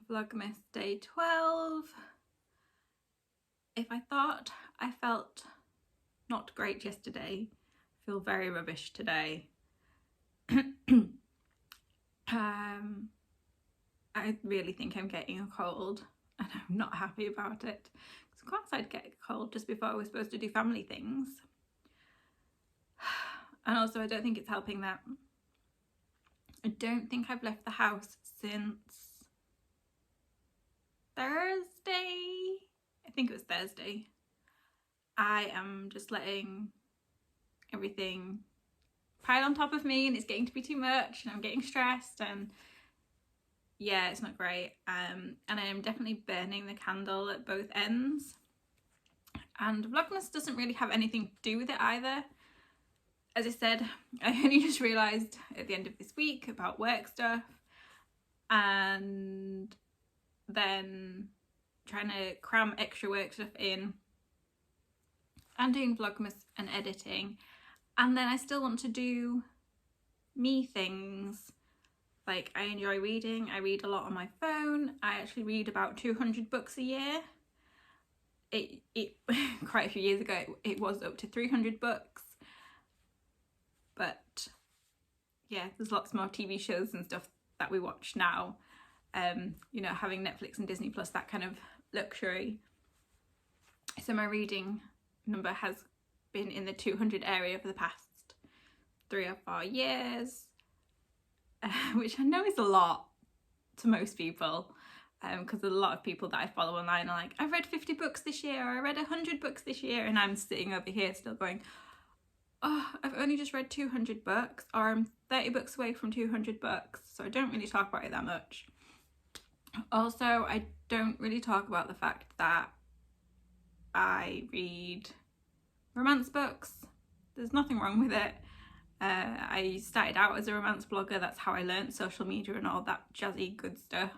Vlogmas day 12. If I thought I felt not great yesterday, I feel very rubbish today. I really think I'm getting a cold and I'm not happy about it. Of course I'd get a cold just before I was supposed to do family things. And also I don't think it's helping that I don't think I've left the house since Thursday. I think it was Thursday. I am just letting everything pile on top of me and it's getting to be too much and I'm getting stressed and yeah, it's not great. And I am definitely burning the candle at both ends. And Vlogmas doesn't really have anything to do with it either. As I said, I only just realised at the end of this week about work stuff and then trying to cram extra work stuff in and doing Vlogmas and editing, and then I still want to do me things. Like, I enjoy reading. I read a lot on my phone. I actually read about 200 books a year. It quite a few years ago it was up to 300 books, but yeah, there's lots more TV shows and stuff that we watch now. You know, having Netflix and Disney Plus, that kind of luxury. So my reading number has been in the 200 area for the past 3 or 4 years, which I know is a lot to most people, because a lot of people that I follow online are like, I've read 50 books this year, or I read 100 books this year, and I'm sitting over here still going, oh, I've only just read 200 books, or I'm 30 books away from 200 books, so I don't really talk about it that much. Also, I don't really talk about the fact that I read romance books. There's nothing wrong with it. I started out as a romance blogger. That's how I learned social media and all that jazzy good stuff.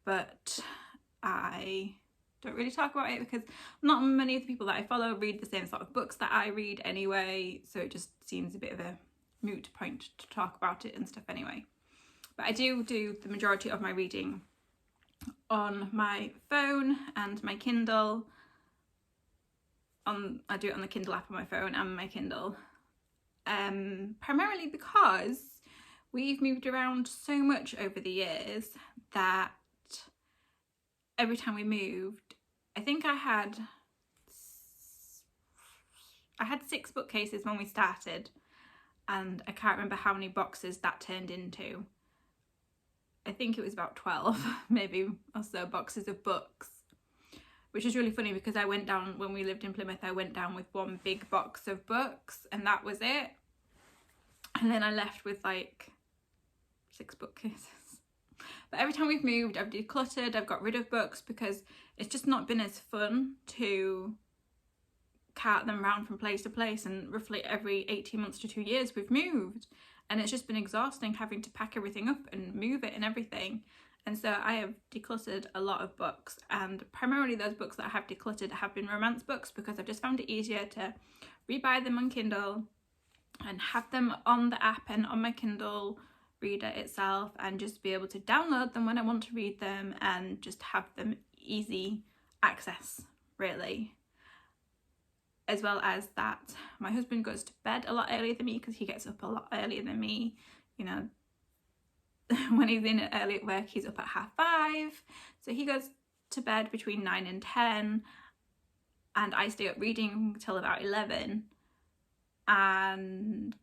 But I don't really talk about it because not many of the people that I follow read the same sort of books that I read anyway. So it just seems a bit of a moot point to talk about it and stuff anyway. But I do the majority of my reading on my phone and my Kindle. I do it on the Kindle app on my phone and my Kindle. Primarily because we've moved around so much over the years that every time we moved, I think I had 6 bookcases when we started, and I can't remember how many boxes that turned into. I think it was about 12 maybe or so boxes of books, which is really funny because I went down, when we lived in Plymouth, I went down with one big box of books and that was it. And then I left with like 6 bookcases. But every time we've moved, I've decluttered, I've got rid of books because it's just not been as fun to cart them around from place to place, and roughly every 18 months to 2 years we've moved. And it's just been exhausting having to pack everything up and move it and everything. And so I have decluttered a lot of books, and primarily those books that I have decluttered have been romance books because I've just found it easier to rebuy them on Kindle and have them on the app and on my Kindle reader itself, and just be able to download them when I want to read them and just have them easy access, really. As well as that my husband goes to bed a lot earlier than me because he gets up a lot earlier than me. You know, when he's in early at work, he's up at 5:30, so he goes to bed between 9 and 10, and I stay up reading till about 11, and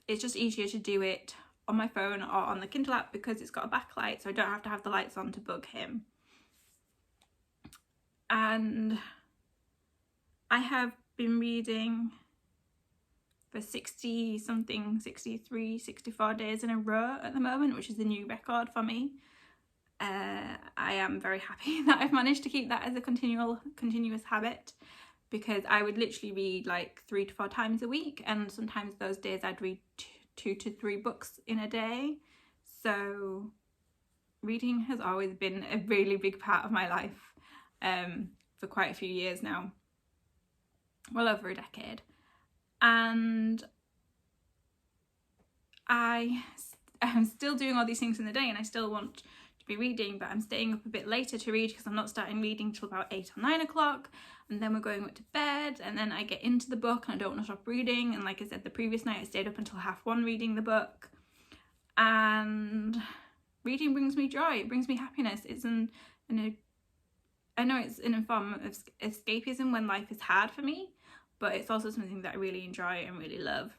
it's just easier to do it on my phone or on the Kindle app because it's got a backlight, so I don't have to have the lights on to bug him. And I have been reading for 60 something, 63, 64 days in a row at the moment, which is a new record for me. I am very happy that I've managed to keep that as a continuous habit, because I would literally read like 3 to 4 times a week, and sometimes those days I'd read 2 to 3 books in a day. So reading has always been a really big part of my life for quite a few years now, well over a decade. And I am still doing all these things in the day, and I still want to be reading, but I'm staying up a bit later to read because I'm not starting reading till about 8 or 9 o'clock, and then we're going up to bed, and then I get into the book and I don't want to stop reading, and like I said the previous night I stayed up until 1:30 reading the book. And reading brings me joy, it brings me happiness. It's I know it's an form of escapism when life is hard for me, but it's also something that I really enjoy and really love.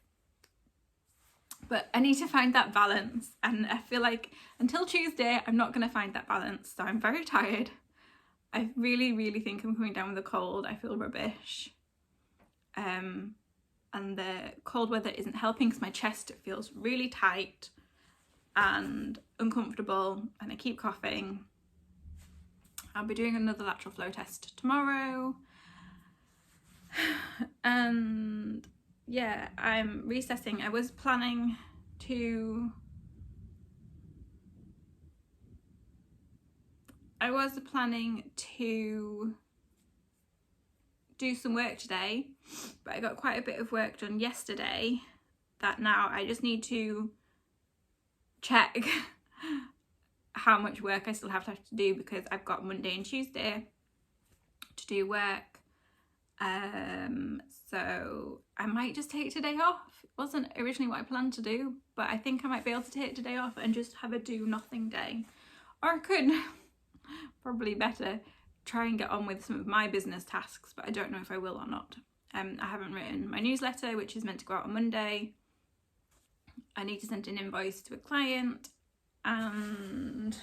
But I need to find that balance, and I feel like until Tuesday I'm not going to find that balance, so I'm very tired. I really think I'm coming down with a cold. I feel rubbish, and the cold weather isn't helping because my chest feels really tight and uncomfortable, and I keep coughing. I'll be doing another lateral flow test tomorrow, and yeah, I'm recessing. I was planning to do some work today, but I got quite a bit of work done yesterday that now I just need to check how much work I still have to do, because I've got Monday and Tuesday to do work. So I might just take today off. It wasn't originally what I planned to do, but I think I might be able to take today off and just have a do nothing day. Or I could, probably better, try and get on with some of my business tasks, but I don't know if I will or not. I haven't written my newsletter, which is meant to go out on Monday. I need to send an invoice to a client, and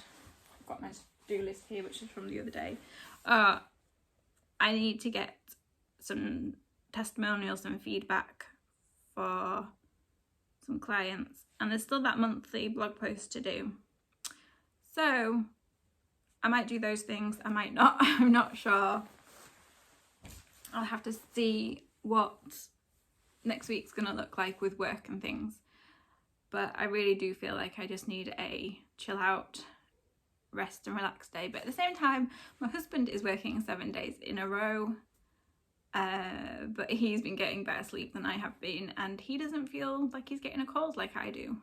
I've got my to-do list here, which is from the other day. I need to get some testimonials and feedback for some clients, and there's still that monthly blog post to do. So I might do those things, I might not, I'm not sure. I'll have to see what next week's gonna look like with work and things. But I really do feel like I just need a chill out, rest and relax day. But at the same time, my husband is working 7 days in a row, but he's been getting better sleep than I have been, and he doesn't feel like he's getting a cold like I do.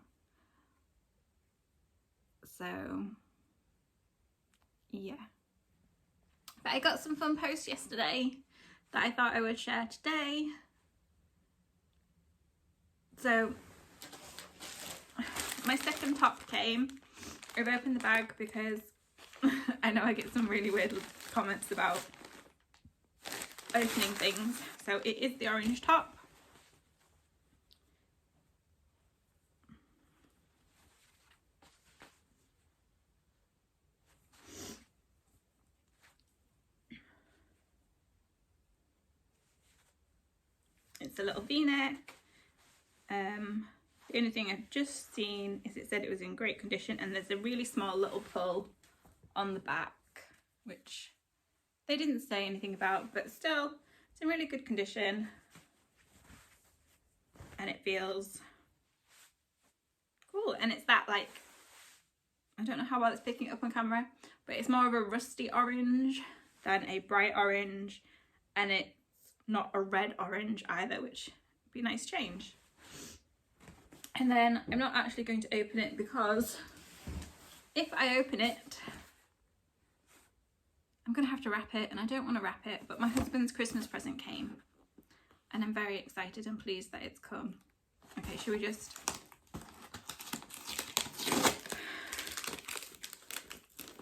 So yeah, but I got some fun posts yesterday that I thought I would share today. So my second top came. I've opened the bag because I know I get some really weird comments about opening things. So it is the orange top. It's a little v-neck. The only thing I've just seen is it said it was in great condition, and there's a really small little pull on the back, which they didn't say anything about, but still it's in really good condition, and it feels cool. And it's that, like, I don't know how well it's picking it up on camera, but it's more of a rusty orange than a bright orange, and it's not a red orange either, which would be a nice change. And then I'm not actually going to open it, because if I open it, I'm going to have to wrap it, and I don't want to wrap it, but my husband's Christmas present came, and I'm very excited and pleased that it's come. Okay, should we just...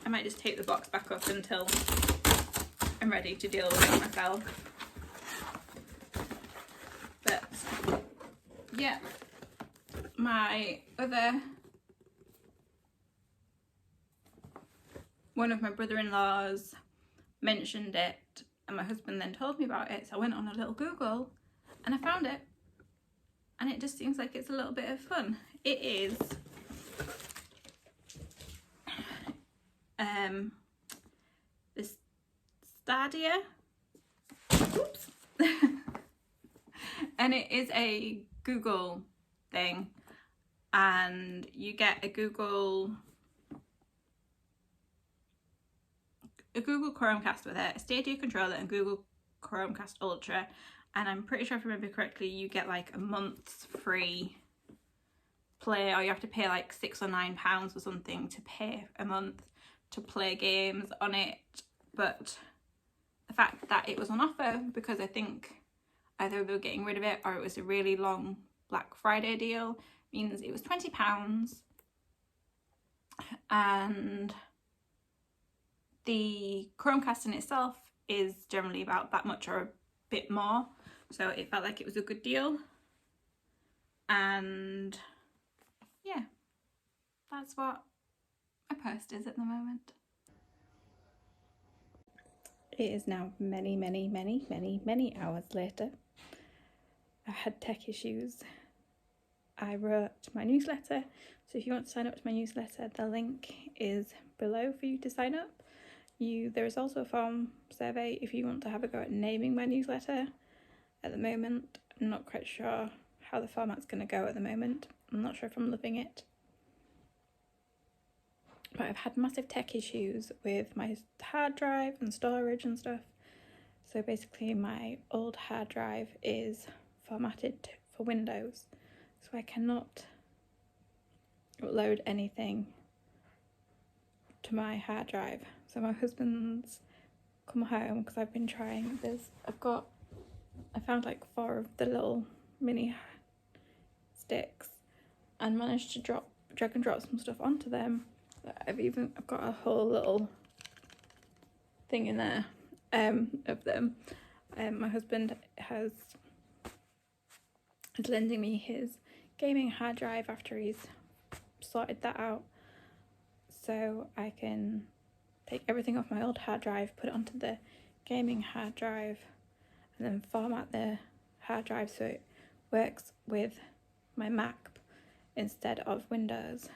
I might just take the box back up until I'm ready to deal with it myself. But yeah, one of my brother-in-laws mentioned it, and my husband then told me about it, so I went on a little Google and I found it, and it just seems like it's a little bit of fun. It is this Stadia, oops. And it is a Google thing, and you get a Google Chromecast with it, a Stadia controller and Google Chromecast Ultra, and I'm pretty sure if I remember correctly you get like a month's free play, or you have to pay like £6 or £9 or something to pay a month, to play games on it, but the fact that it was on offer, because I think either they were getting rid of it or it was a really long Black Friday deal, means it was £20, and the Chromecast in itself is generally about that much or a bit more, so it felt like it was a good deal. And yeah, that's what my post is at the moment. It is now many hours later. I had tech issues. I wrote my newsletter, so if you want to sign up to my newsletter, the link is below for you to sign up. There is also a form survey if you want to have a go at naming my newsletter. At the moment, I'm not quite sure how the format's going to go at the moment. I'm not sure if I'm loving it. But I've had massive tech issues with my hard drive and storage and stuff. So basically my old hard drive is formatted for Windows, so I cannot upload anything to my hard drive. So my husband's come home because I've been trying this. I found like 4 of the little mini sticks and managed to drag and drop some stuff onto them. I've got a whole little thing in there of them. My husband is lending me his gaming hard drive after he's sorted that out, so I can take everything off my old hard drive, put it onto the gaming hard drive, and then format the hard drive so it works with my Mac instead of Windows.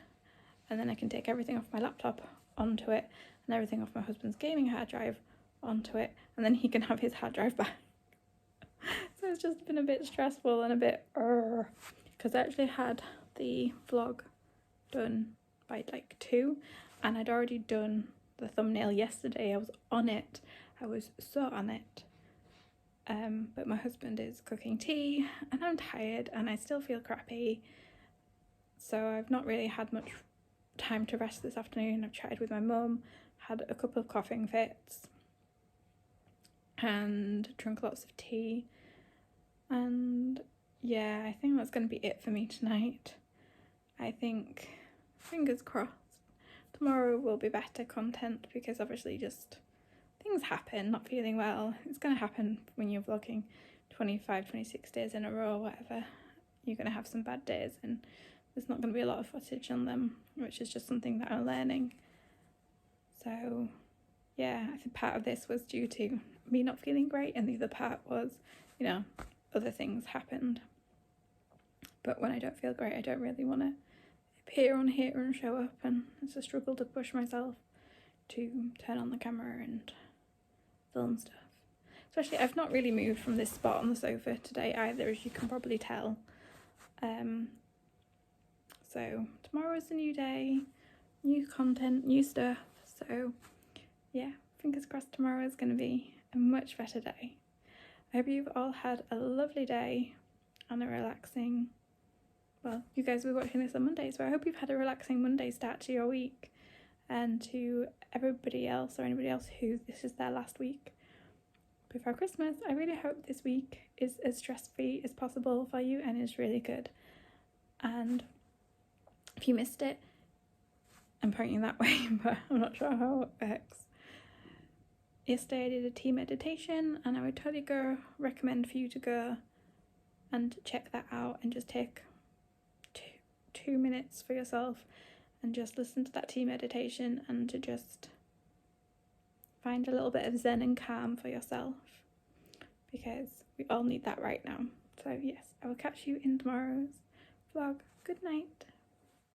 And then I can take everything off my laptop onto it and everything off my husband's gaming hard drive onto it, and then he can have his hard drive back. So it's just been a bit stressful and a bit because I actually had the vlog done by like 2 and I'd already done the thumbnail yesterday. I was on it. I was so on it. But my husband is cooking tea and I'm tired and I still feel crappy. So I've not really had much time to rest this afternoon. I've chatted with my mum, had a couple of coughing fits and drunk lots of tea, and yeah, I think that's going to be it for me tonight. I think, fingers crossed, tomorrow will be better content, because obviously just things happen. Not feeling well, it's going to happen when you're vlogging 25, 26 days in a row or whatever. You're going to have some bad days and there's not going to be a lot of footage on them, which is just something that I'm learning. So yeah, I think part of this was due to me not feeling great, and the other part was, you know, other things happened. But when I don't feel great, I don't really want to appear on here and show up, and it's a struggle to push myself to turn on the camera and film stuff. Especially, I've not really moved from this spot on the sofa today either, as you can probably tell. So tomorrow is a new day, new content, new stuff. So yeah, fingers crossed tomorrow is going to be a much better day. I hope you've all had a lovely day and a relaxing, well, you guys will be watching this on Monday, so I hope you've had a relaxing Monday start to your week. And to everybody else or anybody else who this is their last week before Christmas, I really hope this week is as stress-free as possible for you and is really good. And if you missed it, I'm pointing that way, but I'm not sure how it works. Yesterday I did a tea meditation, and I would totally recommend for you to go and check that out and just take 2 minutes for yourself and just listen to that tea meditation, and to just find a little bit of zen and calm for yourself, because we all need that right now. So yes, I will catch you in tomorrow's vlog. Good night.